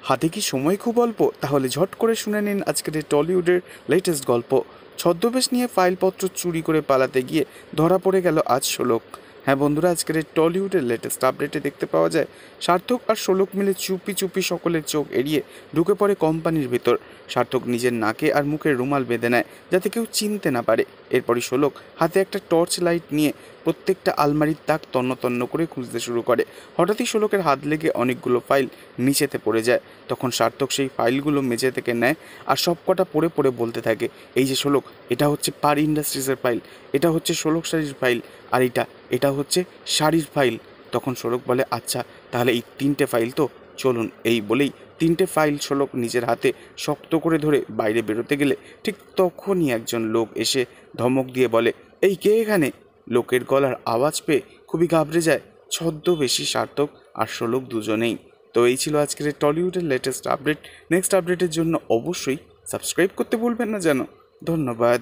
হাতে কি সময় খুব অল্প? তাহলে ঝট করে শুনে নিন আজকের এই টলিউডের লেটেস্ট গল্প। ছদ্মবেশ নিয়ে ফাইলপত্র চুরি করে পালাতে গিয়ে ধরা পড়ে গেল আজ শোলক। হ্যাঁ বন্ধুরা, আজকের এই টলিউডের লেটেস্ট আপডেটে দেখতে পাওয়া যায় সার্থক আর শোলক মিলে চুপি চুপি সকলের চোখ এড়িয়ে ঢুকে পড়ে কোম্পানির ভেতর। সার্থক নিজের নাকে আর মুখে রুমাল বেঁধে নেয় যাতে কেউ চিনতে না পারে। এরপরই শোলক হাতে একটা টর্চ লাইট নিয়ে প্রত্যেকটা আলমারির তাক তন্ন তন্ন করে খুঁজতে শুরু করে। হঠাৎই শোলকের হাত লেগে অনেকগুলো ফাইল নিচেতে পড়ে যায়। তখন সার্থক সেই ফাইলগুলো মেঝে থেকে নেয় আর সব কটা পড়ে পড়ে বলতে থাকে, এই যে শোলক, এটা হচ্ছে পার ইন্ডাস্ট্রিজের ফাইল, এটা হচ্ছে শোলক শাড়ির ফাইল, আর এটা হচ্ছে শাড়ির ফাইল। তখন শোলক বলে, আচ্ছা তাহলে এই 3টে ফাইল তো, চলুন। এই বলেই 3টে ফাইল শোলক নিজের হাতে শক্ত করে ধরে বাইরে বেরোতে গেলে ঠিক তখনই একজন লোক এসে ধমক দিয়ে বলে, এই কে এখানে? লোকের গলার আওয়াজ পেয়ে খুবই ঘাবড়ে যায় ছদ্মবেশী সার্থক আর শোলক দুজনেই। তো এই ছিল আজকের টলিউডের লেটেস্ট আপডেট। নেক্সট আপডেটের জন্য অবশ্যই সাবস্ক্রাইব করতে ভুলবেন না যেন। ধন্যবাদ।